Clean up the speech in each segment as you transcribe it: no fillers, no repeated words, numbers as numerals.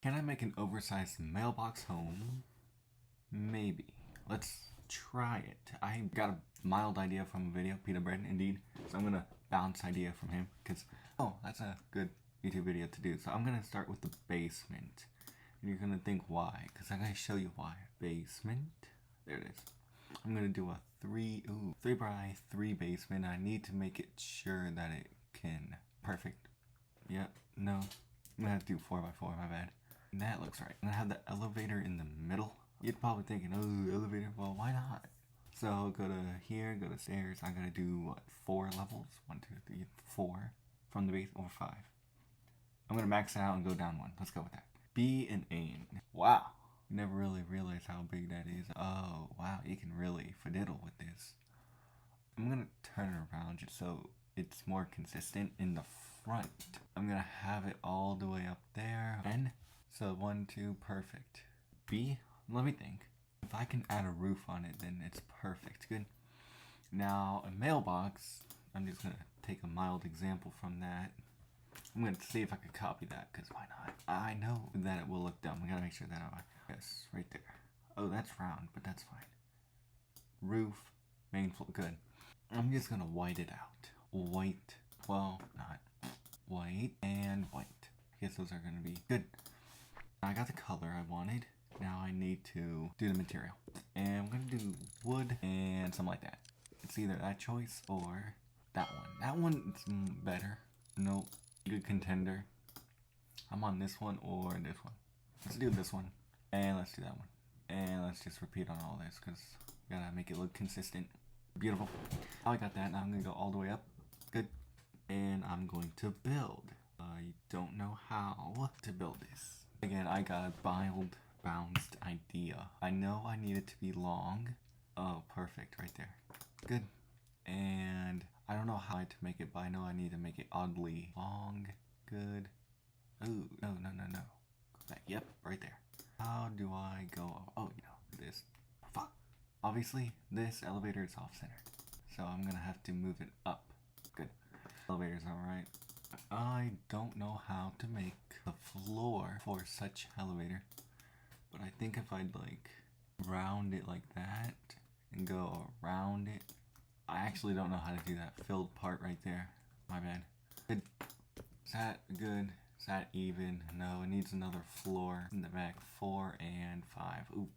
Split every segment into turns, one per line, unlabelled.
Can I make an oversized mailbox home? Maybe. Let's try it. I got a mild idea from a video, Peter Bread, indeed. So I'm gonna bounce idea from him, because, oh, that's a good YouTube video to do. So I'm gonna start with the basement. And you're gonna think why, because I'm gonna show you why. Basement. There it is. I'm gonna do a 3 by 3 basement. I need to make it sure that it can. Perfect. Yep, no. I'm gonna have to do 4 by 4, my bad. That looks right. I'm gonna have the elevator in the middle. You're probably thinking, oh, elevator, well, why not? So go to here, go to stairs. I gotta do what, 4 levels? 1, 2, 3, 4 from the base, or 5. I'm gonna max it out and go down 1. Let's go with that. B and aim. Wow. Never really realized how big that is. Oh, wow, you can really fiddle with this. I'm gonna turn it around just so it's more consistent in the front. I'm gonna have it all the way up there. And so 1, 2, perfect. B, let me think. If I can add a roof on it, then it's perfect. Good. Now a mailbox, I'm just gonna take a mild example from that. I'm gonna see if I can copy that, because why not? I know that it will look dumb. We gotta make sure that yes, right there. Oh, that's round, but that's fine. Roof, main floor, good. I'm just gonna white it out. White, well, not white and white. I guess those are gonna be good. I got the color I wanted. Now I need to do the material. And I'm gonna do wood and something like that. It's either that choice or that one. That one is better. Nope. Good contender. I'm on this one or this one. Let's do this one. And let's do that one. And let's just repeat on all this, because we gotta make it look consistent. Beautiful. I got that. Now I'm gonna go all the way up. Good. And I'm going to build. I don't know how to build this. Again, I got a bounced idea. I know I need it to be long. Oh, perfect, right there. Good. And I don't know how to make it, but I know I need to make it oddly long. Good. Ooh, no. Go back. Yep, right there. How do I go? Oh, this. Fuck. Obviously, this elevator is off-centered. So I'm gonna have to move it up. Good. Elevator's alright. I don't know how to make the floor for such elevator. But I think if I'd like round it like that and go around it. I actually don't know how to do that filled part right there. My bad. Good. Is that good? Is that even? No, it needs another floor in the back. 4 and 5. Oop.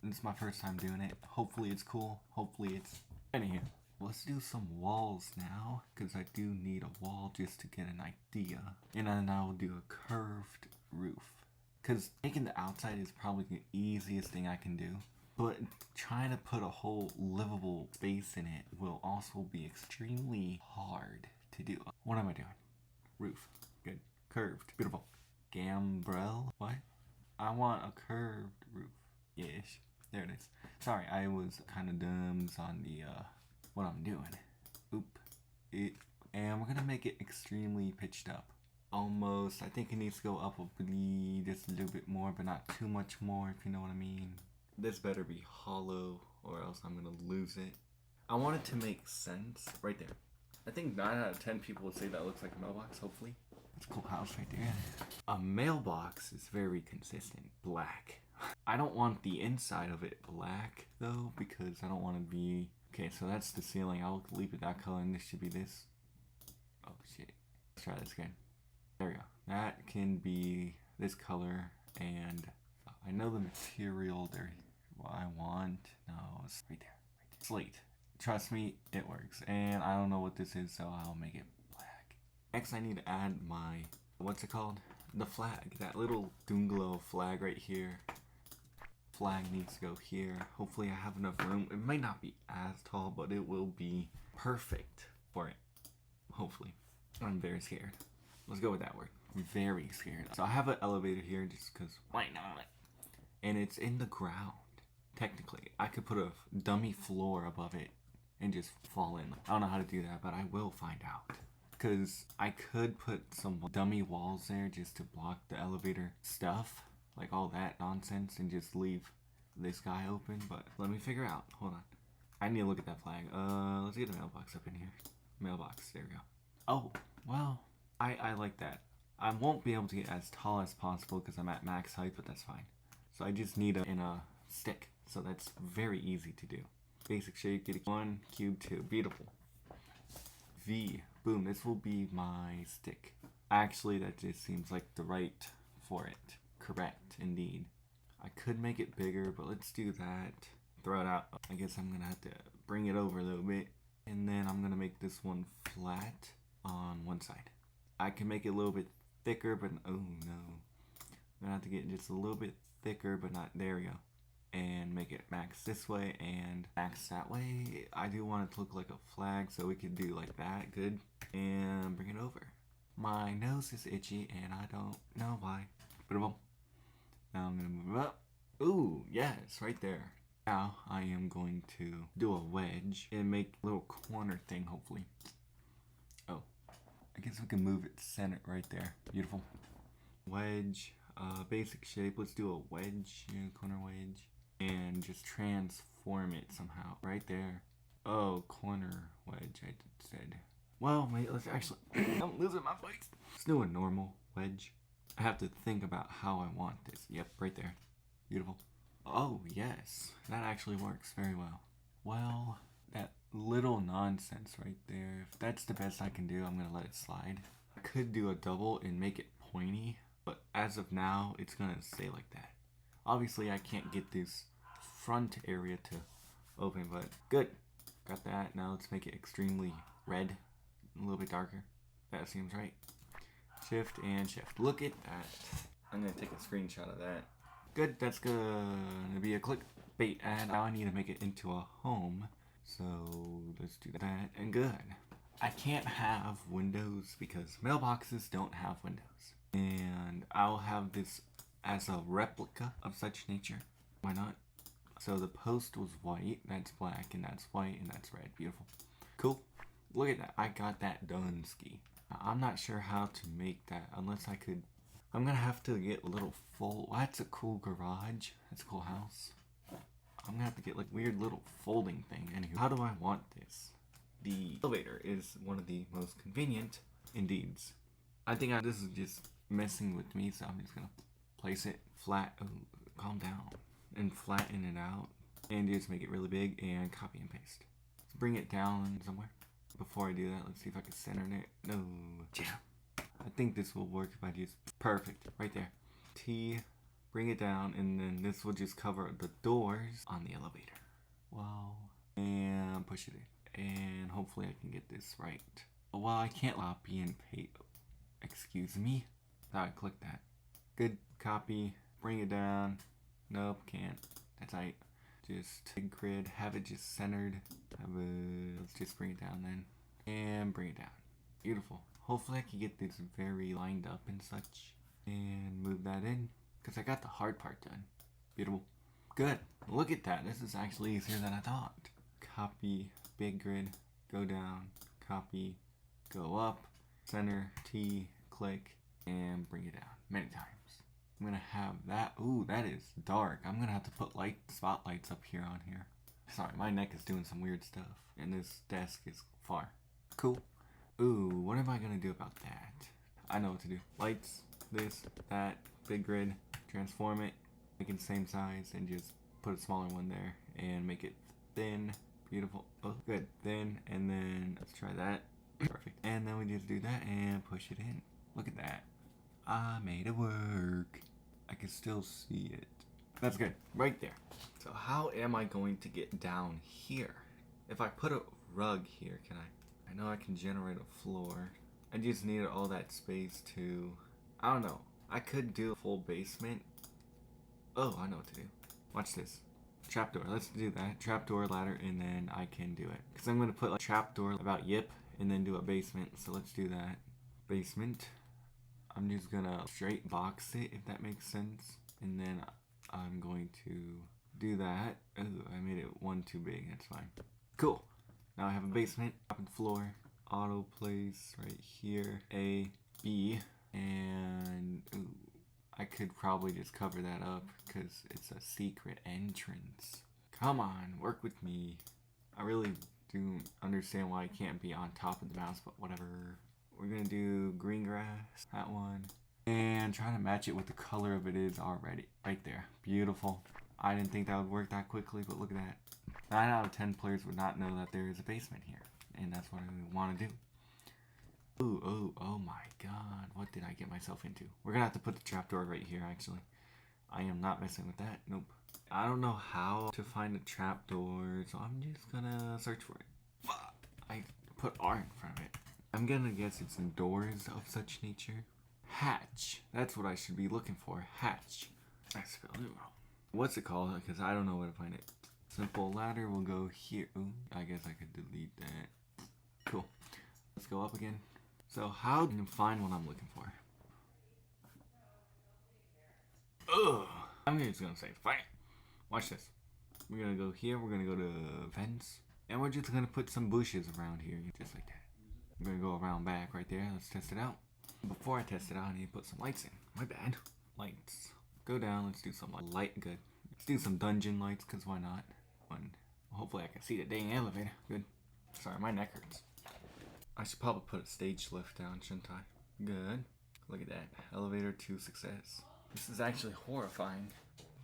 This is my first time doing it. Hopefully it's cool. Hopefully it's anywho. Let's do some walls now, because I do need a wall just to get an idea. And then I'll do a curved roof. Because making the outside is probably the easiest thing I can do. But trying to put a whole livable space in it will also be extremely hard to do. What am I doing? Roof. Good. Curved. Beautiful. Gambrel? What? I want a curved roof. Ish. There it is. Sorry, I was kind of dumb on the, what I'm doing. Oop. And we're gonna make it extremely pitched up. Almost. I think it needs to go up just a little bit more, but not too much more, if you know what I mean. This better be hollow, or else I'm gonna lose it. I want it to make sense. Right there. I think 9 out of 10 people would say that looks like a mailbox, hopefully. It's a cool house right there. A mailbox is very consistent. Black. I don't want the inside of it black, though, because I don't want to be... Okay, so that's the ceiling. I'll leave it that color, and this should be this. Oh, shit. Let's try this again. There we go. That can be this color, and I know the material there. What I want. No, it's right there. Slate. Trust me, it works. And I don't know what this is, so I'll make it black. Next, I need to add my, what's it called? The flag. That little Dunglow flag right here. Flag needs to go here. Hopefully I have enough room. It might not be as tall, but it will be perfect for it. Hopefully. I'm very scared. Let's go with that word. I'm very scared. So I have an elevator here just because why not? And it's in the ground. Technically, I could put a dummy floor above it and just fall in. I don't know how to do that, but I will find out. Because I could put some dummy walls there just to block the elevator stuff. Like all that nonsense, and just leave this guy open. But let me figure out. Hold on. I need to look at that flag. Let's get the mailbox up in here. Mailbox. There we go. Oh, well, I like that. I won't be able to get as tall as possible because I'm at max height, but that's fine. So I just need a stick. So that's very easy to do. Basic shape, get 1, cube 2, beautiful. V, boom, this will be my stick. Actually, that just seems like the right for it. Correct, indeed. I could make it bigger, but let's do that. Throw it out. I guess I'm gonna have to bring it over a little bit. And then I'm gonna make this one flat on one side. I can make it a little bit thicker, but oh no. I'm gonna have to get just a little bit thicker, but not, there we go. And make it max this way and max that way. I do want it to look like a flag, so we could do like that, good. And bring it over. My nose is itchy and I don't know why. Now I'm gonna move it up. Ooh, yes, right there. Now I am going to do a wedge and make a little corner thing, hopefully. Oh, I guess we can move it center right there. Beautiful. Wedge, basic shape. Let's do a wedge, corner wedge. And just transform it somehow. Right there. Oh, corner wedge, I said. Well, wait, let's actually... I'm losing my voice. Let's do a normal wedge. I have to think about how I want this. Yep, right there. Beautiful. Oh, yes. That actually works very well. Well, that little nonsense right there. If that's the best I can do, I'm going to let it slide. I could do a double and make it pointy. But as of now, it's going to stay like that. Obviously, I can't get this front area to open, but good. Got that. Now let's make it extremely red. A little bit darker. That seems right. Shift and shift. Look at that. I'm going to take a screenshot of that. Good. That's going to be a clickbait ad. Now I need to make it into a home. So let's do that. And good. I can't have windows because mailboxes don't have windows. And I'll have this as a replica of such nature. Why not? So the post was white, that's black, and that's white, and that's red. Beautiful. Cool. Look at that. I got that done, ski. I'm not sure how to make that unless I could. I'm gonna have to get a little fold. That's a cool garage. That's a cool house. I'm gonna have to get like weird little folding thing. Anywho, how do I want this? The elevator is one of the most convenient indeeds. I think this is just messing with me, so I'm just gonna place it flat. Oh, calm down. And flatten it out. And just make it really big and copy and paste. Let's bring it down somewhere. Before I do that, let's see if I can center it. No. Yeah. I think this will work if I just... Perfect. Right there. T. Bring it down. And then this will just cover the doors on the elevator. Wow. And push it in. And hopefully I can get this right. Well, I can't copy and paste. Excuse me. Thought I clicked that. Good. Copy. Bring it down. Nope, can't. That's right. Just big grid. Have it just centered. Let's just bring it down then. And bring it down. Beautiful. Hopefully I can get this very lined up and such. And move that in. Because I got the hard part done. Beautiful. Good. Look at that. This is actually easier than I thought. Copy. Big grid. Go down. Copy. Go up. Center. T. Click. And bring it down. Many times. I'm gonna have that. Ooh, that is dark. I'm gonna have to put light spotlights up here on here. Sorry, my neck is doing some weird stuff. And this desk is far. Cool. Ooh, what am I gonna do about that? I know what to do. Lights, this, that, big grid, transform it, make it the same size, and just put a smaller one there, and make it thin. Beautiful. Oh, good. Thin, and then let's try that. Perfect. And then we just do that and push it in. Look at that. I made it work. I can still see it. That's good. Right there. So how am I going to get down here? If I put a rug here, can I? I know I can generate a floor. I just need all that space to... I don't know. I could do a full basement. Oh, I know what to do. Watch this. Trapdoor. Let's do that. Trapdoor, ladder, and then I can do it. Because I'm going to put like trapdoor about yip and then do a basement. So let's do that. Basement. I'm just gonna straight box it, if that makes sense. And then I'm going to do that. Ooh, I made it one too big, that's fine. Cool. Now I have a basement, top and floor, auto place right here, A, B, and ooh, I could probably just cover that up because it's a secret entrance. Come on, work with me. I really do understand why I can't be on top of the mouse, but whatever. We're gonna do green grass, that one. And trying to match it with the color of it is already. Right there. Beautiful. I didn't think that would work that quickly, but look at that. 9 out of 10 players would not know that there is a basement here. And that's what I want to do. Oh my god. What did I get myself into? We're gonna have to put the trapdoor right here, actually. I am not messing with that. Nope. I don't know how to find a trapdoor, so I'm just gonna search for it. I put R in front of it. I'm gonna guess it's in doors of such nature. Hatch. That's what I should be looking for. Hatch. I spelled it wrong. What's it called? Because I don't know where to find it. Simple ladder will go here. Ooh, I guess I could delete that. Cool. Let's go up again. So how can you find what I'm looking for? Ugh. I'm just gonna say fine. Watch this. We're gonna go here. We're gonna go to fence. And we're just gonna put some bushes around here. Just like that. I'm gonna go around back right there. Let's test it out. Before I test it out, I need to put some lights in. My bad. Lights. Go down. Let's do some light. Good. Let's do some dungeon lights, because why not? One. Hopefully I can see the dang elevator. Good. Sorry, my neck hurts. I should probably put a stage lift down, shouldn't I? Good. Look at that. Elevator to success. This is actually horrifying.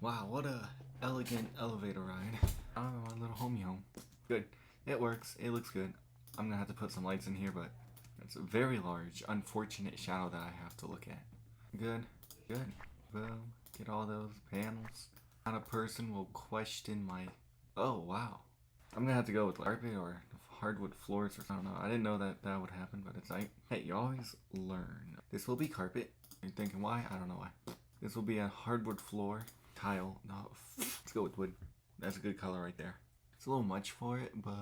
Wow, what a elegant elevator ride. Oh, my little homie home. Good. It works. It looks good. I'm gonna have to put some lights in here, but it's a very large, unfortunate shadow that I have to look at. Good. Good. Boom. Get all those panels. Not a person will question my... Oh, wow. I'm gonna have to go with carpet or hardwood floors or I don't know. I didn't know that that would happen, but it's like, hey, you always learn. This will be carpet. You're thinking why? I don't know why. This will be a hardwood floor. Tile. No, let's go with wood. That's a good color right there. It's a little much for it, but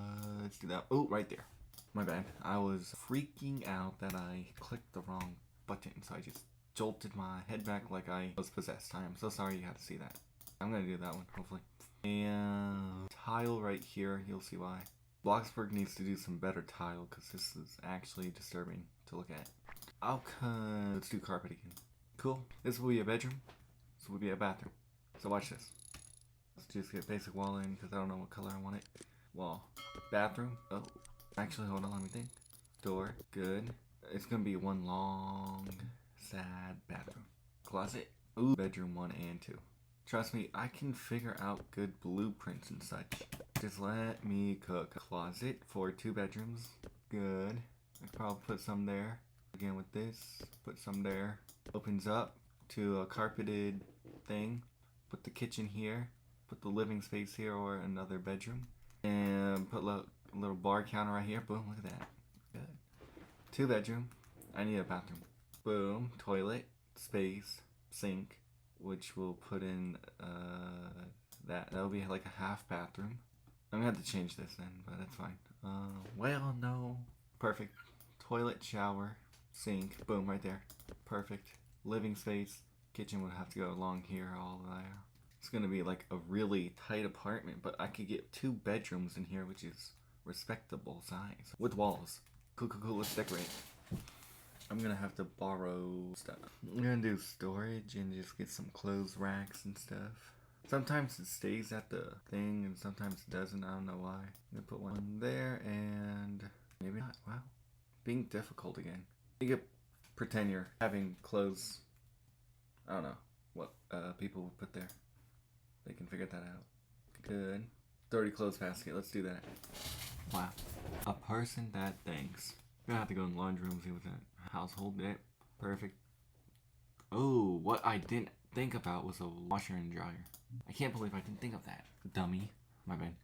let's do that. Oh, right there. My bad. I was freaking out that I clicked the wrong button, so I just jolted my head back like I was possessed. I am so sorry you had to see that. I'm gonna do that one, hopefully. And tile right here, you'll see why. Bloxburg needs to do some better tile, because this is actually disturbing to look at. Let's do carpet again. Cool. This will be a bedroom. This will be a bathroom. So watch this. Let's just get basic wall in, because I don't know what color I want it. Wall. Bathroom. Oh. Actually, hold on, let me think. Door. Good. It's gonna be one long, sad bathroom. Closet. Ooh, bedroom 1 and 2. Trust me, I can figure out good blueprints and such. Just let me cook. Closet for 2 bedrooms. Good. I could probably put some there. Again with this. Put some there. Opens up to a carpeted thing. Put the kitchen here. Put the living space here or another bedroom. And put a little bar counter right here. Boom, look at that. Good. 2 bedroom. I need a bathroom. Boom. Toilet. Space. Sink. Which we'll put in that'll be like a half bathroom. I'm gonna have to change this then, but that's fine. Well, no. Perfect. Toilet, shower, sink. Boom, right there. Perfect. Living space. Kitchen would have to go along here all there. It's gonna be like a really tight apartment, but I could get 2 bedrooms in here, which is respectable size. With walls. Cool, let's decorate. I'm gonna have to borrow stuff. I'm gonna do storage and just get some clothes racks and stuff. Sometimes it stays at the thing and sometimes it doesn't. I don't know why. I'm gonna put one there and maybe not. Wow. Being difficult again. You could pretend you're having clothes. I don't know what people would put there. They can figure that out. Good. Dirty clothes basket. Let's do that. Wow. A person that thinks. I'm gonna have to go in the laundry room and see what's that. Household debt. Perfect. Oh, what I didn't think about was a washer and dryer. I can't believe I didn't think of that. Dummy. My bad.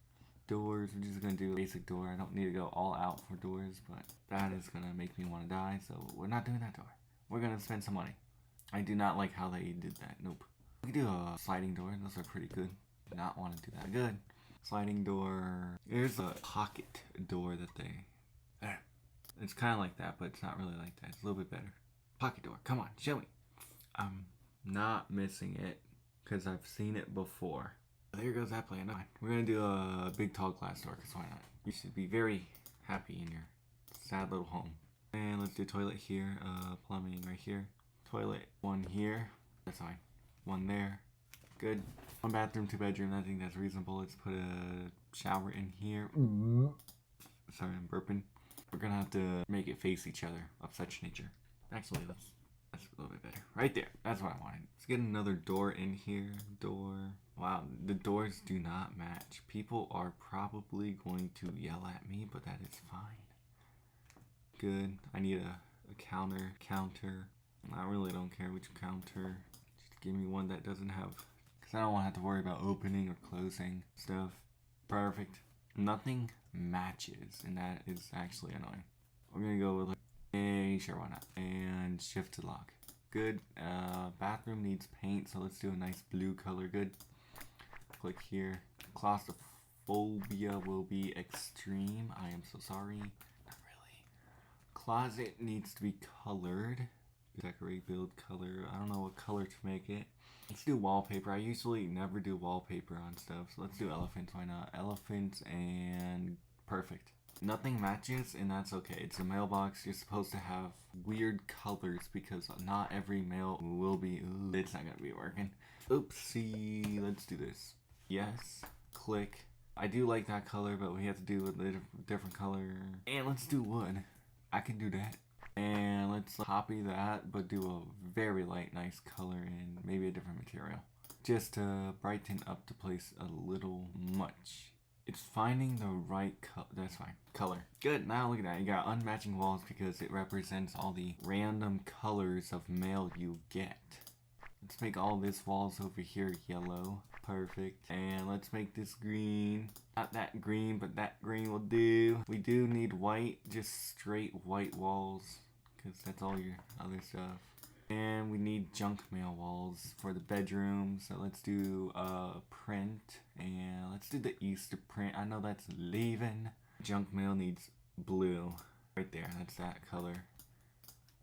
Doors. We're just gonna do a basic door. I don't need to go all out for doors, but that is gonna make me want to die, so we're not doing that door. We're gonna spend some money. I do not like how they did that. Nope. We can do a sliding door. Those are pretty good. Do not want to do that. Good. Sliding door. Here's a pocket door that they... It's kind of like that, but it's not really like that. It's a little bit better. Pocket door. Come on, show me. I'm not missing it because I've seen it before. There goes that plan. We're going to do a big tall glass door because why not? You should be very happy in your sad little home. And let's do toilet here. Plumbing right here. Toilet. 1 here. That's fine. 1 there. Good. 1 bathroom, 2 bedroom. I think that's reasonable. Let's put a shower in here. Sorry, I'm burping. We're gonna have to make it face each other of such nature. Actually, that's a little bit better. Right there. That's what I wanted. Let's get another door in here. Door. Wow, the doors do not match. People are probably going to yell at me, but that is fine. Good. I need a counter. I really don't care which counter. Just give me one that doesn't have, because I don't want to have to worry about opening or closing stuff. Perfect. Nothing matches, and that is actually annoying. We're gonna go with like, sure, why not? And shift to lock. Good. Bathroom needs paint, so let's do a nice blue color. Good. Click here. Claustrophobia will be extreme. I am so sorry. Not really. Closet needs to be colored. Decorate, build, color. I don't know what color to make it. Let's do wallpaper. I usually never do wallpaper on stuff, so let's do elephants. Why not? Elephants and perfect. Nothing matches, and that's okay. It's a mailbox. You're supposed to have weird colors because not every mail will be. Ooh, it's not gonna be working. Oopsie. Let's do this. Yes. Click. I do like that color, but we have to do a different color. And let's do wood. I can do that. And let's copy that, but do a very light, nice color and maybe a different material. Just to brighten up the place a little much. It's finding the right color. That's fine. Color. Good. Now look at that. You got unmatching walls because it represents all the random colors of mail you get. Let's make all this walls over here yellow. Perfect. And let's make this green. Not that green, but that green will do. We do need white, just straight white walls, because that's all your other stuff. And we need junk mail walls for the bedroom. So let's do print, and let's do the Easter print. I know that's leaving. Junk mail needs blue. Right there, that's that color.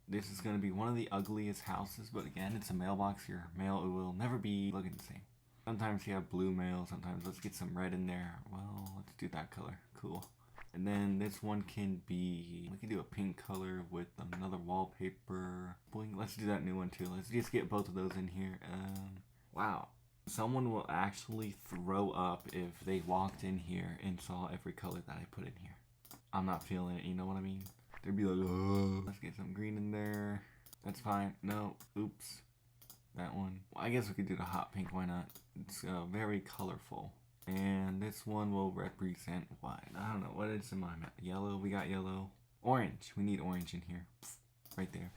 This is going to be one of the ugliest houses, but again, it's a mailbox. Your mail will never be looking the same. Sometimes you have blue mail, sometimes let's get some red in there. Well, let's do that color. Cool. And then this one can be, we can do a pink color with another wallpaper. Boing, let's do that new one too. Let's just get both of those in here. Wow. Someone will actually throw up if they walked in here and saw every color that I put in here. I'm not feeling it, you know what I mean? They'd be like, oh, let's get some green in there. That's fine. No, oops. That one. Well, I guess we could do the hot pink, why not? It's very colorful. And this one will represent what? I don't know. What is in my map? Yellow. We got yellow. Orange. We need orange in here. Right there.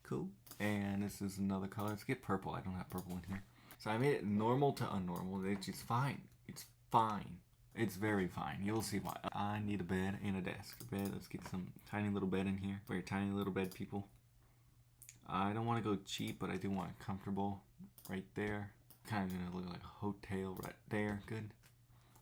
Cool. And this is another color. Let's get purple. I don't have purple in here. So I made it normal to unnormal. It's just fine. It's fine. It's very fine. You'll see why. I need a bed and a desk. A bed. Let's get some tiny little bed in here for your tiny little bed people. I don't want to go cheap, but I do want it comfortable. Right there. Kind of gonna look like a hotel right there. Good.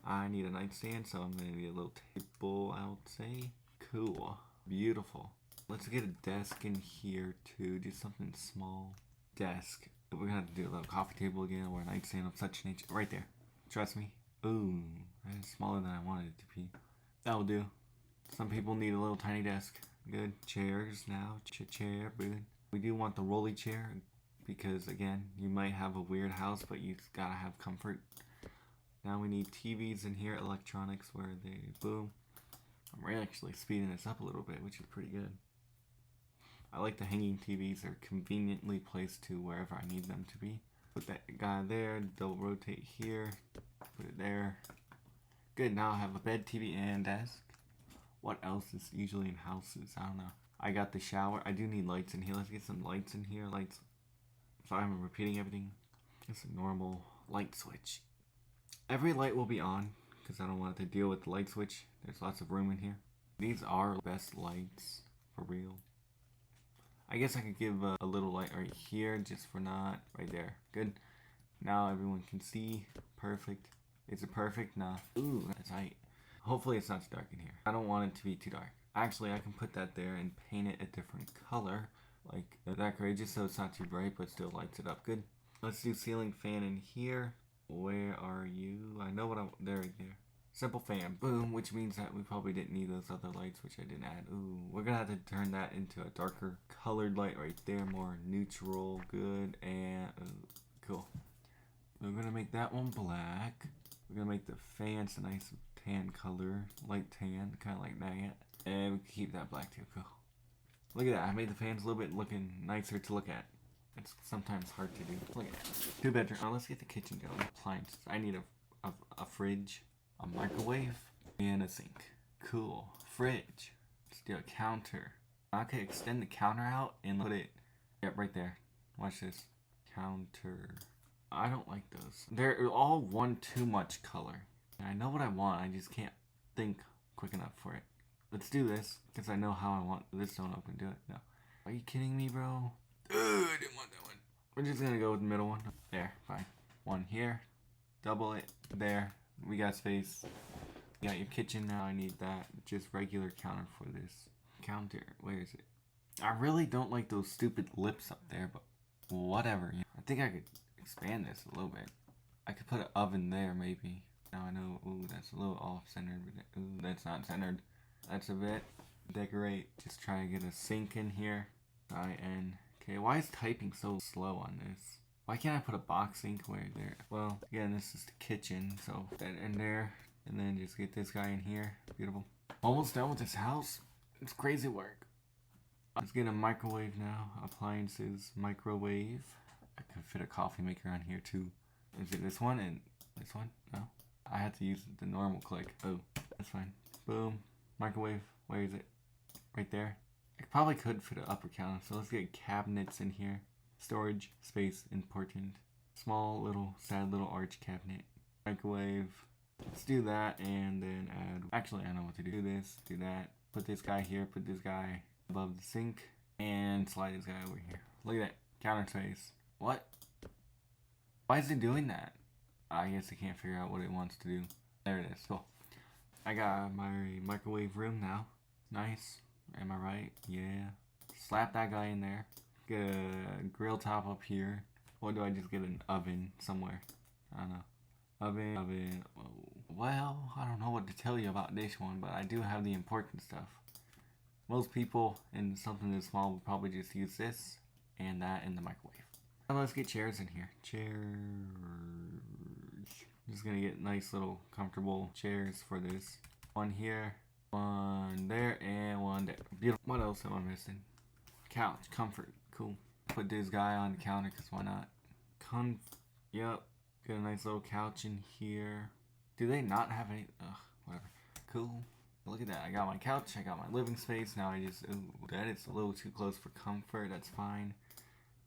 I need a nightstand, so I'm gonna need a little table, I would say. Cool. Beautiful. Let's get a desk in here too. Just something small. Desk. We're gonna have to do a little coffee table again or a nightstand of such nature. Right there. Trust me. Ooh, that's smaller than I wanted it to be. That'll do. Some people need a little tiny desk. Good. Chairs now. Chair. Good. We do want the rolly chair because, again, you might have a weird house, but you gotta have comfort. Now we need TVs in here, electronics, where they boom. I'm really actually speeding this up a little bit, which is pretty good. I like the hanging TVs. They're conveniently placed to wherever I need them to be. Put that guy there. They'll rotate here. Put it there. Good. Now I have a bed, TV, and desk. What else is usually in houses? I don't know. I got the shower. I do need lights in here. Let's get some lights in here. Lights. Sorry, I'm repeating everything. It's a normal light switch. Every light will be on because I don't want it to deal with the light switch. There's lots of room in here. These are best lights for real. I guess I could give a little light right here just for not right there. Good. Now everyone can see. Perfect. Is it perfect? Nah. Ooh, that's tight. Hopefully it's not too dark in here. I don't want it to be too dark. Actually, I can put that there and paint it a different color. Like that gray, just so it's not too bright but still lights it up. Good. Let's do ceiling fan in here. Where are you? I know what I'm... There, right there. Simple fan. Boom. Which means that we probably didn't need those other lights, which I didn't add. Ooh. We're going to have to turn that into a darker colored light right there. More neutral. Good. And... cool. We're going to make that one black. We're going to make the fans a nice tan color, light tan, kind of like that. And we can keep that black too. Cool. Look at that. I made the fans a little bit looking nicer to look at. It's sometimes hard to do. Look at that. 2-bedroom. Oh, let's get the kitchen going. Appliances. I need a fridge, a microwave, and a sink. Cool. Fridge. Let's do a counter. I could extend the counter out and put it. Yep, right there. Watch this. Counter. I don't like those. They're all one too much color. I know what I want. I just can't think quick enough for it. Let's do this because I know how I want this. Don't open. Do it. No. Are you kidding me, bro? I didn't want that one. We're just gonna go with the middle one. There, fine. One here. Double it. There. We got space. You got your kitchen now. I need that. Just regular counter for this. Counter. Where is it? I really don't like those stupid lips up there, but whatever. I think I could expand this a little bit. I could put an oven there, maybe. Now I know. Ooh, that's a little off-centered. Ooh, that's not centered. That's a bit. Decorate. Just try to get a sink in here. Okay, why is typing so slow on this? Why can't I put a box sink where there? Well, again, this is the kitchen, so that in there. And then just get this guy in here. Beautiful. Almost done with this house. It's crazy work. Let's get a microwave now. Appliances, microwave. I could fit a coffee maker on here too. Is it this one and this one? No. I had to use the normal click. Oh, that's fine. Boom. Microwave. Where is it? Right there. I probably could fit an upper counter, so let's get cabinets in here. Storage space important. Small little sad little arch cabinet. Microwave. Let's do that and then add. Actually, I know what to do. Do this. Do that. Put this guy here. Put this guy above the sink and slide this guy over here. Look at that counter space. What? Why is it doing that? I guess I can't figure out what it wants to do. There it is. Cool. I got my microwave room now. Nice. Am I right? Yeah. Slap that guy in there. Get a grill top up here. Or do I just get an oven somewhere? I don't know. Oven. Whoa. Well, I don't know what to tell you about this one, but I do have the important stuff. Most people in something this small would probably just use this and that in the microwave. Now let's get chairs in here. Chairs. Just gonna get nice little comfortable chairs for this. One here, one there, and one there. Beautiful. What else am I missing? Couch. Comfort. Cool. Put this guy on the counter because why not? Yep. Get a nice little couch in here. Do they not have any? Ugh, whatever. Cool. Look at that. I got my couch. I got my living space. Now I just... Ooh, that is a little too close for comfort. That's fine.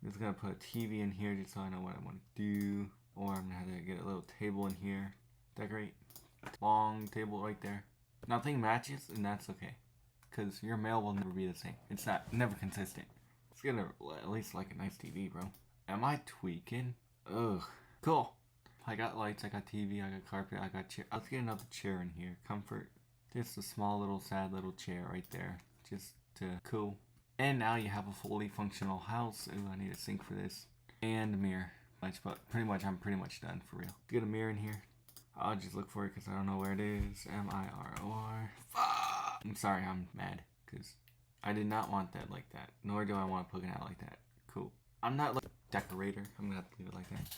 I'm just going to put a TV in here just so I know what I want to do. Or I'm going to have to get a little table in here. Decorate. Long table right there. Nothing matches, and that's okay. Because your mail will never be the same. It's never consistent. It's going to at least like a nice TV, bro. Am I tweaking? Ugh. Cool. I got lights, I got TV, I got carpet, I got chair. Let's get another chair in here. Comfort. Just a small little sad little chair right there. Just to cool. And now you have a fully functional house. Ooh, I need a sink for this. And a mirror. But I'm pretty much done for real. Get a mirror in here. I'll just look for it because I don't know where it is. M-I-R-O-R. Fuck! I'm sorry, I'm mad. Because I did not want that like that. Nor do I want to poke it out like that. Cool. I'm not like a decorator. I'm going to have to leave it like that.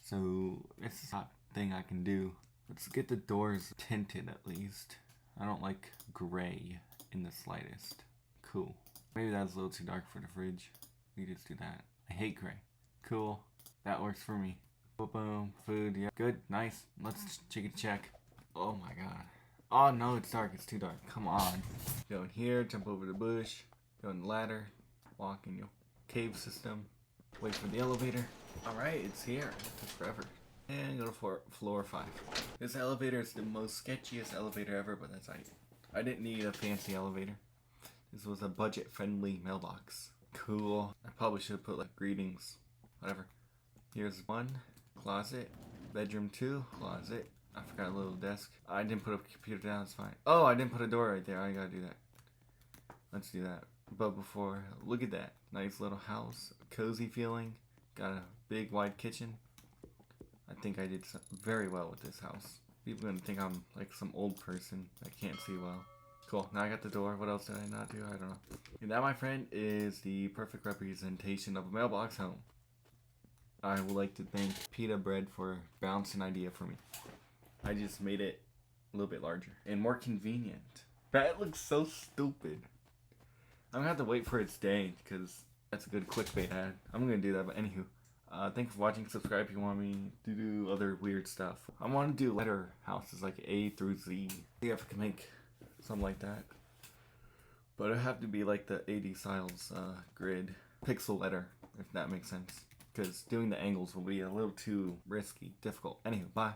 So, it's the top thing I can do. Let's get the doors tinted at least. I don't like gray in the slightest. Cool. Maybe that's a little too dark for the fridge. We just do that. I hate gray. Cool. That works for me. Boom. Food. Yeah. Good. Nice. Let's check. Oh my god. Oh no, it's dark. It's too dark. Come on. Go in here. Jump over the bush. Go in the ladder. Walk in your cave system. Wait for the elevator. Alright, it's here. It took forever. And go to floor 5. This elevator is the most sketchiest elevator ever, but that's right. I didn't need a fancy elevator. This was a budget-friendly mailbox. Cool. I probably should have put like greetings. Whatever. Here's 1. Closet. Bedroom 2. Closet. I forgot a little desk. I didn't put a computer down. It's fine. Oh, I didn't put a door right there. I gotta do that. Let's do that. But before, look at that. Nice little house. Cozy feeling. Got a big wide kitchen. I think I did very well with this house. People are gonna think I'm like some old person that can't see well. Cool. Now I got the door. What else did I not do? I don't know. And that, my friend, is the perfect representation of a mailbox home. I would like to thank Pita Bread for bouncing an idea for me. I just made it a little bit larger and more convenient. That looks so stupid. I'm gonna have to wait for its day because that's a good clickbait ad. I'm gonna do that, but anywho. Thanks for watching. Subscribe if you want me to do other weird stuff. I want to do letter houses like A through Z. See if I can make something like that. But it'll have to be like the 80 styles grid pixel letter, if that makes sense. Because doing the angles will be a little too risky, difficult. Anywho, bye.